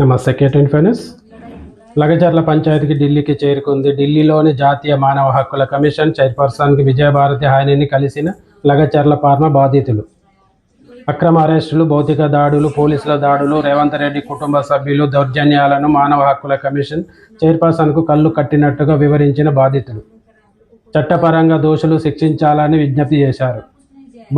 నమస్తే కేటన్ ఫైనాన్స్. లగచర్ల పంచాయతీకి ఢిల్లీకి చేరుకుంది. ఢిల్లీలోని జాతీయ మానవ హక్కుల కమిషన్ చైర్పర్సన్కి విజయభారతి హాయిని కలిసిన లగచర్ల ఫార్మా బాధితులు. అక్రమ అరెస్టులు, భౌతిక దాడులు, పోలీసుల దాడులు, రేవంత్ రెడ్డి కుటుంబ సభ్యులు దౌర్జన్యాలను మానవ హక్కుల కమిషన్ చైర్పర్సన్కు కళ్ళు కట్టినట్టుగా వివరించిన బాధితులు చట్టపరంగా దోషులు శిక్షించాలని విజ్ఞప్తి చేశారు.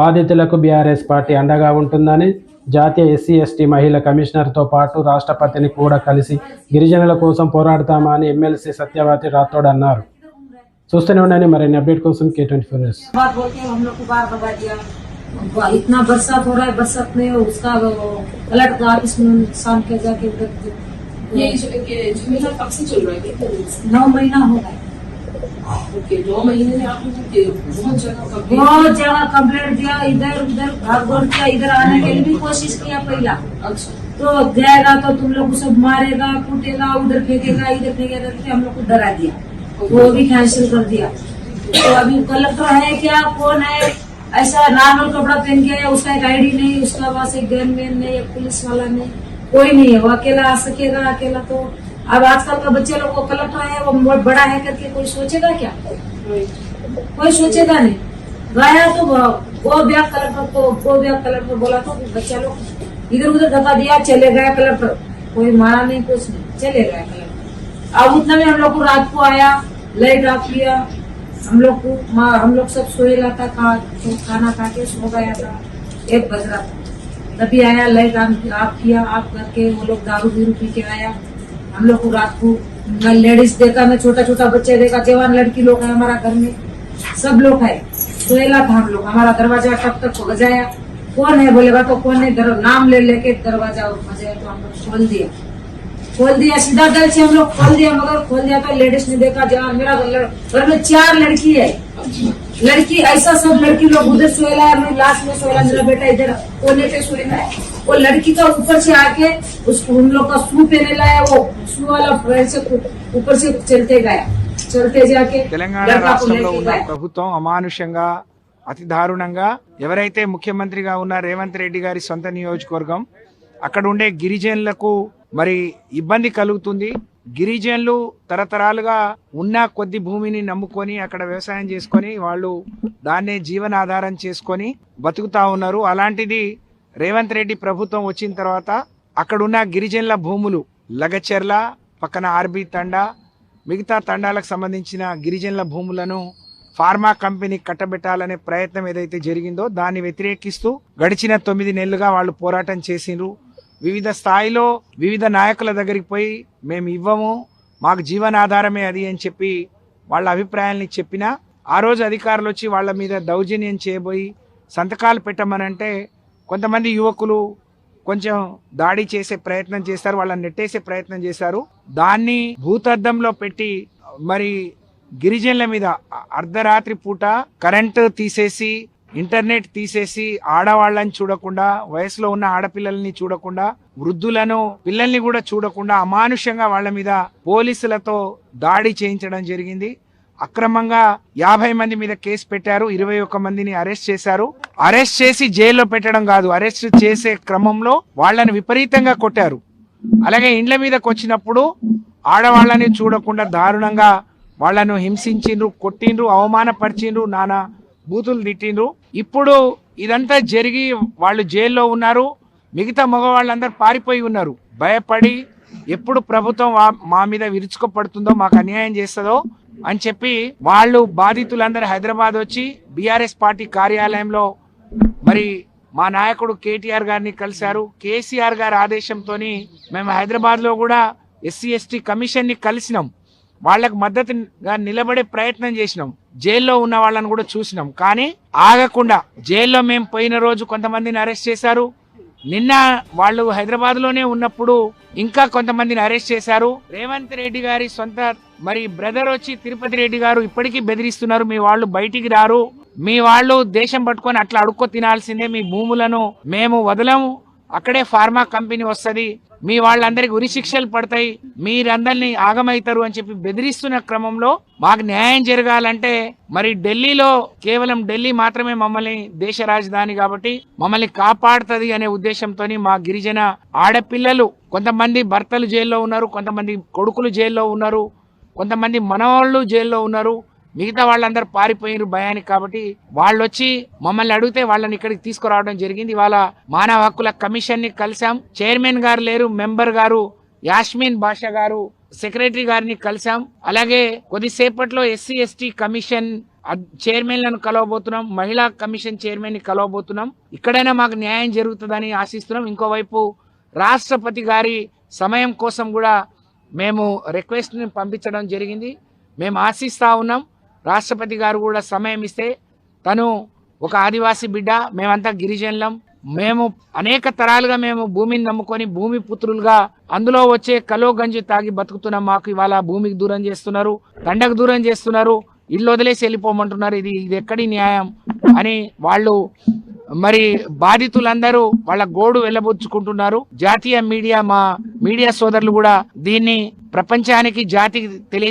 బాధితులకు బీఆర్ఎస్ పార్టీ అండగా ఉంటుందని జాతీయ ఎస్సీ ఎస్టీ మహిళా కమిషనర్తో పాటు రాష్ట్రపతిని కూడా కలిసి గిరిజనుల కోసం పోరాడతామని ఎమ్మెల్సీ సత్యవతి రాథోడ్ అన్నారు. చూస్తూనే ఉండండి మరిన్ని అప్డేట్ కోసం K24 న్యూస్. इतना बरसात हो रहा है, बरसात में उसका अलर्ट ऑफिस में शाम के जाके ये झमेला कब से चल रहा है? कितने दिन से? 9 महीना हो गया। ओके, 9 महीने में आपने बहुत जगह कंप्लेंट दिया, इधर उधर भाग दौड़ किया, इधर आने के लिए भी कोशिश किया पहला। अच्छा, तो जाएगा तो तुम लोग को सब मारेगा, कूटेगा, उधर फेंकेगा, इधर फेंकेगा, हम लोग को डरा दिया। वो भी कैंसिल कर दिया। तो अभी कलेक्टर है क्या, कौन है, ऐसा नॉर्मल कपड़ा पहन के है, उसका एक आईडी नहीं, उसका पास एक गन मैन नहीं, एक पुलिस वाला नहीं, कोई नहीं है। वो अकेला आ सकेगा, अकेला तो अब आजकल का बच्चे लोग को कलेक्टर है वो बहुत बड़ा है करके कोई सोचेगा क्या? कोई सोचेगा नहीं। गया तो वो ब्याह कलेक्टर बोला तो बच्चा लोग इधर उधर धक्का दिया, चले गया कलेक्टर, कोई मारा नहीं, कुछ नहीं, चले गया कलेक्टर। अब उतना में हम लोग को रात को आया, लाइट ऑफ किया, हम लोग सब सोए रहा था, खाना खा के सो गया था, 1 बज रहा था, तभी आया, लाइट ऑफ किया, ऑफ करके वो लोग दारू बीरू पी के आया। हम लोग को रात को न लेडीज देखा, न छोटा छोटा बच्चे देखा, जवान लड़की लोग है हमारा घर में, सब लोग है, सोएला था हम लोग। हमारा दरवाजा टक टक बजाया, कौन है बोलेगा तो कौन है, नाम ले लेके दरवाजा बजाया तो हम लोग खोल दिया, सीधा दल से हम लोग खोल दिया, मगर खोल दिया तो लेडीज ने देखा, जवान मेरा घर में 4 लड़की है, लड़की ऐसा सब लड़की लोग उधर सोएला है, मैं लास्ट में सोएला, मेरा बेटा इधर कोने पे सोएला है। वो लड़की का ऊपर से आके उसको उन लोग का शू पहने लाया, वो शू वाला से ऊपर से चलते जाके తెలంగాణ రాష్ట్రంలో ఉన్న ప్రభుత్వం అమానుషంగా అతి దారుణంగా ఎవరైతే ముఖ్యమంత్రిగా ఉన్న రేవంత్ రెడ్డి గారి సొంత నియోజకవర్గం అక్కడ ఉండే గిరిజనులకు మరి ఇబ్బంది కలుగుతుంది. గిరిజనులు తరతరాలుగా ఉన్న కొద్ది భూమిని నమ్ముకొని అక్కడ వ్యవసాయం చేసుకొని వాళ్ళు దాన్నే జీవనాధారం చేసుకొని బతుకుతా ఉన్నారు. అలాంటిది రేవంత్ రెడ్డి ప్రభుత్వం వచ్చిన తర్వాత అక్కడున్న గిరిజనుల భూములు లగచెర్ల పక్కన ఆర్బీ తండా మిగతా తండాలకు సంబంధించిన గిరిజనుల భూములను ఫార్మా కంపెనీ కట్టబెట్టాలనే ప్రయత్నం ఏదైతే జరిగిందో దాన్ని వ్యతిరేకిస్తూ గడిచిన 9 నెలలుగా వాళ్ళు పోరాటం చేసిండ్రు. వివిధ స్థాయిలో వివిధ నాయకుల దగ్గరికి పోయి మేము ఇవ్వము, మాకు జీవనాధారమే అది అని చెప్పి వాళ్ళ అభిప్రాయాల్ని చెప్పినా ఆ రోజు అధికారులు వచ్చి వాళ్ళ మీద దౌర్జన్యం చేయబోయి సంతకాలు పెట్టమనంటే కొంతమంది యువకులు కొంచెం దాడి చేసే ప్రయత్నం చేస్తారు, వాళ్ళని నెట్టేసే ప్రయత్నం చేశారు. దాన్ని భూతద్దంలో పెట్టి మరి గిరిజనుల మీద అర్ధరాత్రి పూట కరెంటు తీసేసి ఇంటర్నెట్ తీసేసి ఆడవాళ్ళని చూడకుండా, వయసులో ఉన్న ఆడపిల్లల్ని చూడకుండా, వృద్ధులను పిల్లల్ని కూడా చూడకుండా అమానుషంగా వాళ్ళ మీద పోలీసులతో దాడి చేయించడం జరిగింది. అక్రమంగా 50 మంది మీద కేసు పెట్టారు, 21 మందిని అరెస్ట్ చేశారు. అరెస్ట్ చేసి జైల్లో పెట్టడం కాదు, అరెస్ట్ చేసే క్రమంలో వాళ్ళని విపరీతంగా కొట్టారు. అలాగే ఇండ్ల మీదకి వచ్చినప్పుడు ఆడవాళ్ళని చూడకుండా దారుణంగా వాళ్లను హింసించిండ్రు, కొట్టిండ్రు, అవమానపరిచిండ్రు, నానా బూతులు తిట్టిండ్రు. ఇప్పుడు ఇదంతా జరిగి వాళ్ళు జైల్లో ఉన్నారు. మిగతా మగవాళ్ళందరూ పారిపోయి ఉన్నారు భయపడి, ఎప్పుడు ప్రభుత్వం మా మీద విరుచుకుపడుతుందో, మాకు అన్యాయం చేస్తుందో అని చెప్పి వాళ్ళు బాధితులందరూ హైదరాబాద్ వచ్చి బీఆర్ఎస్ పార్టీ కార్యాలయంలో మరి మా నాయకుడు కేటీఆర్ గారిని కలిశారు. కేసీఆర్ గారి ఆదేశంతో మేము హైదరాబాద్ లో కూడా ఎస్సీ ఎస్టీ కమిషన్ ని కలిసినాం, వాళ్లకు మద్దతుగా నిలబడే ప్రయత్నం చేసినాం, జైల్లో ఉన్న వాళ్ళని కూడా చూసినాం. కానీ ఆగకుండా జైల్లో మేము పోయిన రోజు కొంతమందిని అరెస్ట్ చేశారు. నిన్న వాళ్ళు హైదరాబాద్ లోనే ఉన్నప్పుడు ఇంకా కొంతమందిని అరెస్ట్ చేశారు. రేవంత్ రెడ్డి గారి సొంత మరి బ్రదర్ వచ్చి తిరుపతి రెడ్డి గారు ఇప్పటికీ బెదిరిస్తున్నారు, మీ వాళ్ళు బయటికి రారు, మీ వాళ్ళు దేశం పట్టుకొని అట్లా అడుక్కో తినాల్సిందే, మీ భూములను మేము వదలము అక్కడే ఫార్మా కంపెనీ వస్తది, మీ వాళ్ళందరికి ఉరి శిక్షలు పడతాయి, మీరందరినీ ఆగమైతారు అని చెప్పి బెదిరిస్తున్న క్రమంలో మాకు న్యాయం జరగాలంటే మరి ఢిల్లీలో కేవలం ఢిల్లీ మాత్రమే మమ్మల్ని దేశ రాజధాని కాబట్టి మమ్మల్ని కాపాడుతుంది అనే ఉద్దేశంతో మా గిరిజన ఆడపిల్లలు, కొంతమంది భర్తలు జైల్లో ఉన్నారు, కొంతమంది కొడుకులు జైల్లో ఉన్నారు, కొంతమంది మనవాళ్ళు జైల్లో ఉన్నారు, మిగతా వాళ్ళందరూ పారిపోయారు భయానికి. కాబట్టి వాళ్ళు వచ్చి మమ్మల్ని అడిగితే వాళ్ళని ఇక్కడికి తీసుకురావడం జరిగింది. ఇవాళ మానవ హక్కుల కమిషన్ ని కలిసాం. చైర్మన్ గారు లేరు, మెంబర్ గారు యాస్మిన్ బాషా గారు, సెక్రటరీ గారిని కలిసాం. అలాగే కొద్దిసేపట్లో ఎస్సీ ఎస్టీ కమిషన్ చైర్మన్లను కలవబోతున్నాం, మహిళా కమిషన్ చైర్మన్ ని కలవబోతున్నాం. ఇక్కడైనా మాకు న్యాయం జరుగుతుందని ఆశిస్తున్నాం. ఇంకోవైపు రాష్ట్రపతి గారి సమయం కోసం కూడా మేము రిక్వెస్ట్ ని పంపించడం జరిగింది. మేము ఆశిస్తా ఉన్నాం రాష్ట్రపతి గారు కూడా సమయం ఇస్తే. తను ఒక ఆదివాసీ బిడ్డ, మేమంతా గిరిజనులం, మేము అనేక తరాలుగా మేము భూమిని నమ్ముకొని భూమి పుత్రులుగా అందులో వచ్చే కలో గంజి తాగి బతుకుతున్నాం. మాకు ఇవాళ భూమికి దూరం చేస్తున్నారు, తండకు దూరం చేస్తున్నారు, ఇల్లు వదిలేసి వెళ్ళిపోమంటున్నారు. ఇది ఎక్కడి న్యాయం అని వాళ్ళు మరి బాధితులందరూ వాళ్ళ గోడు వెళ్ళబుచ్చుకుంటున్నారు. జాతీయ మీడియా, మా మీడియా సోదరులు కూడా దీన్ని ప్రపంచానికి జాతికి తెలియజే